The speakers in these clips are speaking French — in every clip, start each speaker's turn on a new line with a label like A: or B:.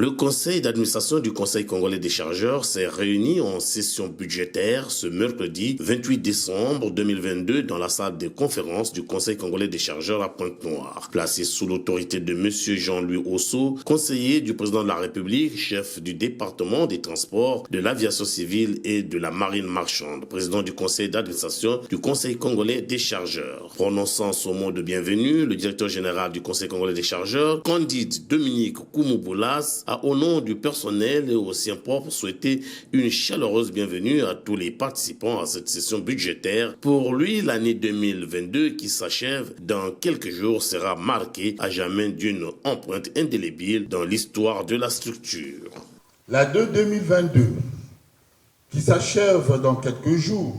A: Le conseil d'administration du Conseil congolais des chargeurs s'est réuni en session budgétaire ce mercredi 28 décembre 2022 dans la salle de conférence du Conseil congolais des chargeurs à Pointe-Noire. Placé sous l'autorité de M. Jean-Louis Osso, conseiller du président de la République, chef du département des transports, de l'aviation civile et de la marine marchande, président du conseil d'administration du Conseil congolais des chargeurs. Prononçant son mot de bienvenue, le directeur général du Conseil congolais des chargeurs, Candide Dominique Koumou-Boulas, a au nom du personnel et aux siens propres souhaité une chaleureuse bienvenue à tous les participants à cette session budgétaire. Pour lui, l'année 2022 qui s'achève dans quelques jours sera marquée à jamais d'une empreinte indélébile dans l'histoire de la structure.
B: L'année 2022 qui s'achève dans quelques jours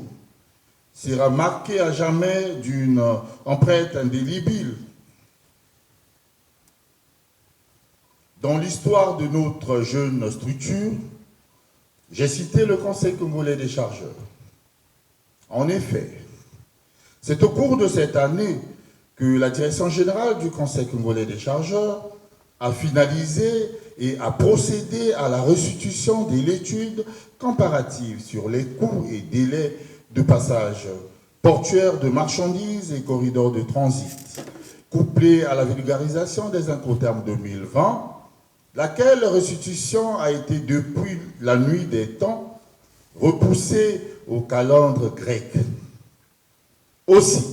B: sera marquée à jamais d'une empreinte indélébile dans l'histoire de notre jeune structure. J'ai cité le Conseil congolais des chargeurs. En effet, c'est au cours de cette année que la direction générale du Conseil congolais des chargeurs a finalisé et a procédé à la restitution de l'étude comparative sur les coûts et délais de passage portuaire de marchandises et corridors de transit, couplée à la vulgarisation des Incoterms 2020, laquelle restitution a été depuis la nuit des temps repoussée au calendre grec. Aussi,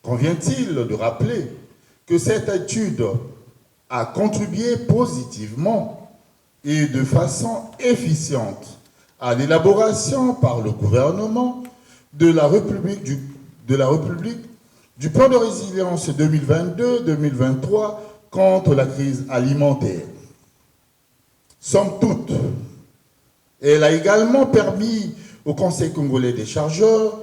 B: convient-il de rappeler que cette étude a contribué positivement et de façon efficiente à l'élaboration par le gouvernement de la République du plan de résilience 2022-2023 contre la crise alimentaire. Somme toute, elle a également permis au Conseil congolais des chargeurs,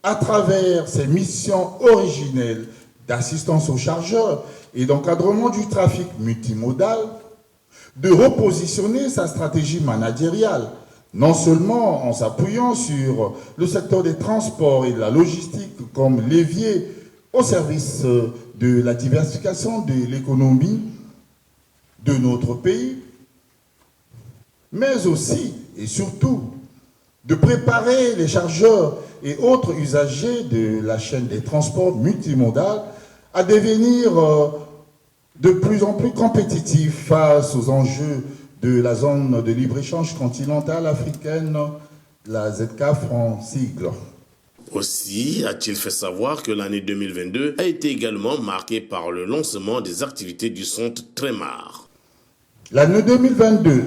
B: à travers ses missions originelles d'assistance aux chargeurs et d'encadrement du trafic multimodal, de repositionner sa stratégie managériale, non seulement en s'appuyant sur le secteur des transports et de la logistique comme levier au service de la diversification de l'économie de notre pays, mais aussi et surtout de préparer les chargeurs et autres usagers de la chaîne des transports multimodales à devenir de plus en plus compétitifs face aux enjeux de la zone de libre-échange continentale africaine, la ZK en sigle.
A: Aussi a-t-il fait savoir que l'année 2022 a été également marquée par le lancement des activités du centre Trémar.
B: L'année 2022,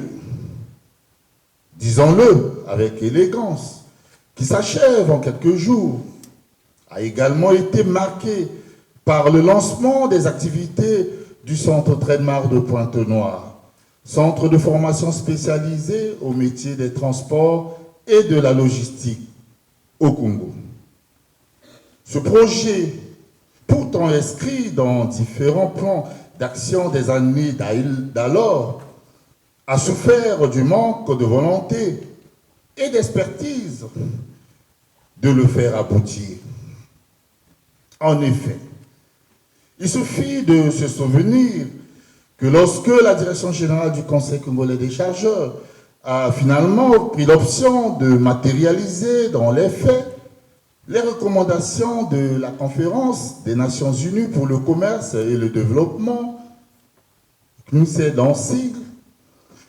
B: disons-le avec élégance, qui s'achève en quelques jours, a également été marquée par le lancement des activités du centre Trémar de Pointe-Noire, centre de formation spécialisé au métier des transports et de la logistique au Congo. Ce projet, pourtant inscrit dans différents plans d'action des années d'alors, a souffert du manque de volonté et d'expertise de le faire aboutir. En effet, il suffit de se souvenir que lorsque la direction générale du Conseil congolais des chargeurs a finalement pris l'option de matérialiser dans les faits les recommandations de la conférence des Nations Unies pour le commerce et le développement, CNUSED en sigle,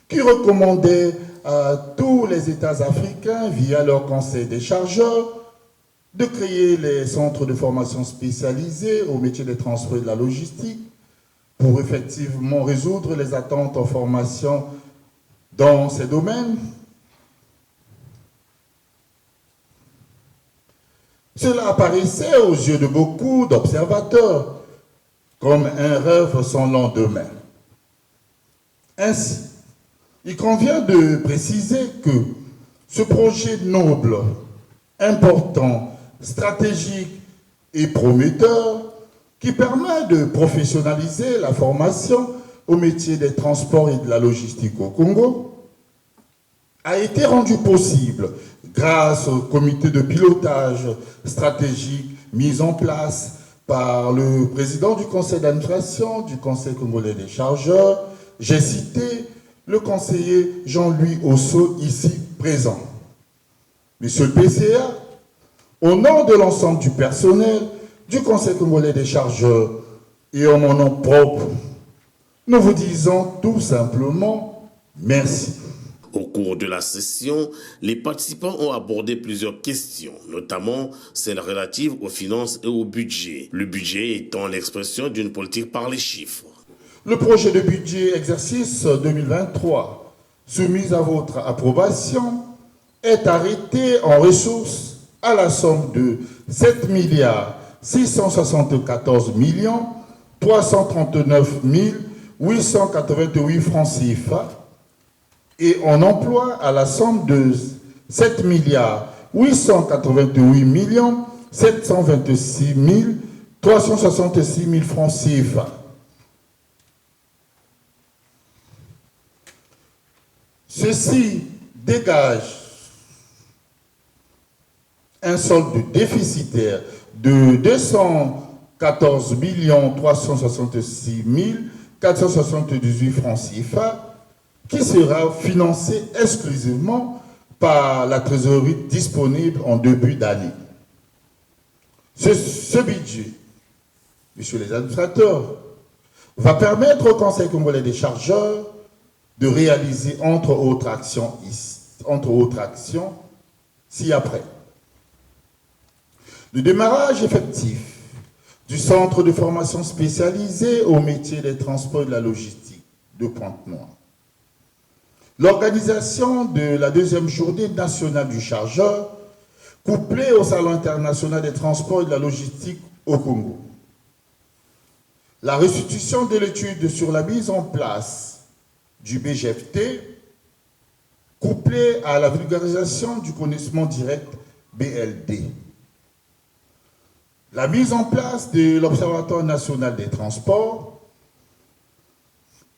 B: qui recommandait à tous les États africains, via leur conseil des chargeurs, de créer les centres de formation spécialisés au métier des transports et de la logistique pour effectivement résoudre les attentes en formation dans ces domaines. Cela apparaissait aux yeux de beaucoup d'observateurs comme un rêve sans lendemain. Ainsi, il convient de préciser que ce projet noble, important, stratégique et prometteur, qui permet de professionnaliser la formation au métier des transports et de la logistique au Congo, a été rendu possible grâce au comité de pilotage stratégique mis en place par le président du conseil d'administration du Conseil congolais des chargeurs, j'ai cité le conseiller Jean-Louis Osso, ici présent. Monsieur le PCA, au nom de l'ensemble du personnel du Conseil congolais des chargeurs et en mon nom propre, nous vous disons tout simplement merci.
A: Au cours de la session, les participants ont abordé plusieurs questions, notamment celles relatives aux finances et au budget. Le budget étant l'expression d'une politique par les chiffres.
B: Le projet de budget exercice 2023, soumis à votre approbation, est arrêté en ressources à la somme de 7 674 339 888 francs CFA et en emploi à la somme de 7 888 726 366 francs CFA. Ceci dégage un solde déficitaire de 214 366 478 francs CFA qui sera financé exclusivement par la trésorerie disponible en début d'année. Ce budget, messieurs les administrateurs, va permettre au Conseil congolais des chargeurs de réaliser entre autres actions ci-après. Le démarrage effectif du centre de formation spécialisé au métier des transports et de la logistique de Pointe-Noire. L'organisation de la deuxième journée nationale du chargeur, couplée au Salon international des transports et de la logistique au Congo. La restitution de l'étude sur la mise en place du BGFT, couplée à la vulgarisation du connaissement direct BLD. La mise en place de l'Observatoire national des transports,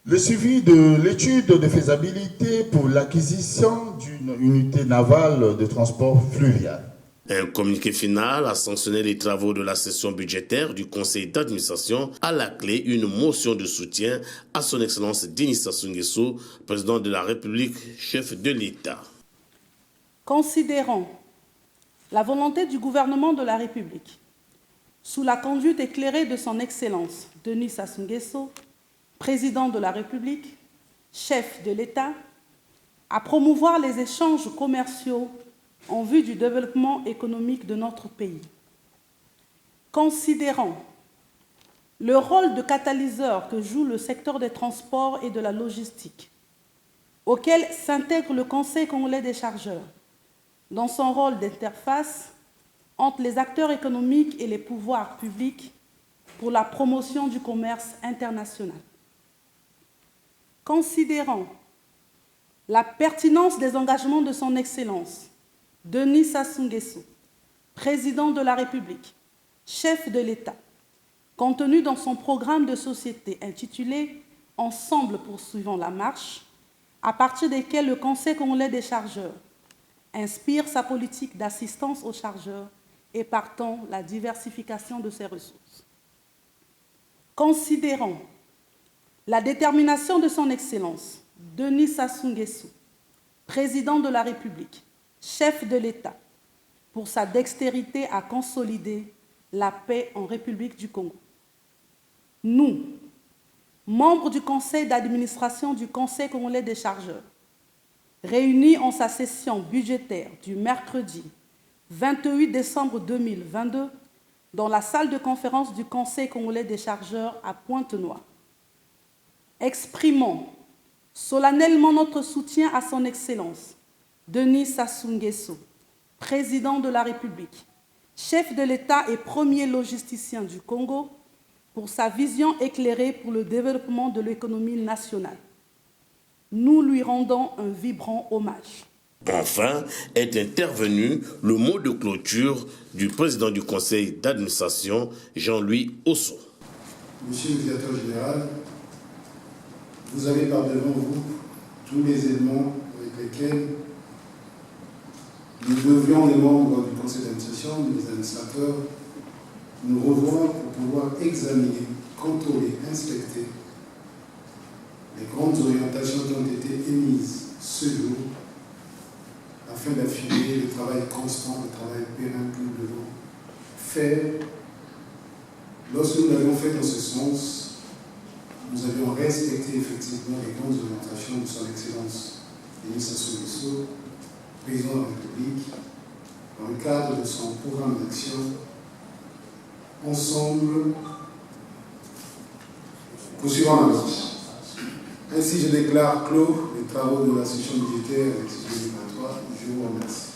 B: le suivi de l'étude de faisabilité pour l'acquisition d'une unité navale de transport fluvial.
A: Un communiqué final a sanctionné les travaux de la session budgétaire du conseil d'administration, à la clé une motion de soutien à son Excellence Denis Sassou Nguesso, président de la République, chef de l'État.
C: Considérant la volonté du gouvernement de la République, sous la conduite éclairée de son Excellence Denis Sassou Nguesso, président de la République, chef de l'État, à promouvoir les échanges commerciaux en vue du développement économique de notre pays. Considérant le rôle de catalyseur que joue le secteur des transports et de la logistique, auquel s'intègre le Conseil congolais des chargeurs, dans son rôle d'interface entre les acteurs économiques et les pouvoirs publics pour la promotion du commerce international. Considérant la pertinence des engagements de son Excellence, Denis Sassou Nguesso, président de la République, chef de l'État, contenu dans son programme de société intitulé « Ensemble poursuivons la marche », à partir desquels le Conseil congolais des chargeurs inspire sa politique d'assistance aux chargeurs et partant la diversification de ses ressources. Considérant la détermination de son Excellence, Denis Sassou Nguesso, président de la République, chef de l'État, pour sa dextérité à consolider la paix en République du Congo. Nous, membres du conseil d'administration du Conseil congolais des chargeurs, réunis en sa session budgétaire du mercredi 28 décembre 2022 dans la salle de conférence du Conseil congolais des chargeurs à Pointe-Noire, exprimons solennellement notre soutien à son Excellence, Denis Sassou Nguesso, président de la République, chef de l'État et premier logisticien du Congo, pour sa vision éclairée pour le développement de l'économie nationale. Nous lui rendons un vibrant hommage.
A: Enfin, est intervenu le mot de clôture du président du conseil d'administration, Jean-Louis Osso.
D: Monsieur le directeur général, vous avez par devant vous tous les éléments avec lesquels nous devions, les membres du conseil d'administration, les administrateurs, nous revoir pour pouvoir examiner, contrôler, inspecter les grandes orientations qui ont été émises ce jour afin d'afficher le travail constant, le travail pérenne que nous devons faire. Lorsque nous l'avons fait dans ce sens, nous avions respecté effectivement les grandes orientations de son Excellence Denis Sassou Nguesso, président de la République, dans le cadre de son programme d'action. Ensemble, poursuivons la marche. Ainsi, je déclare clos les travaux de la session budgétaire 2023. Je vous remercie.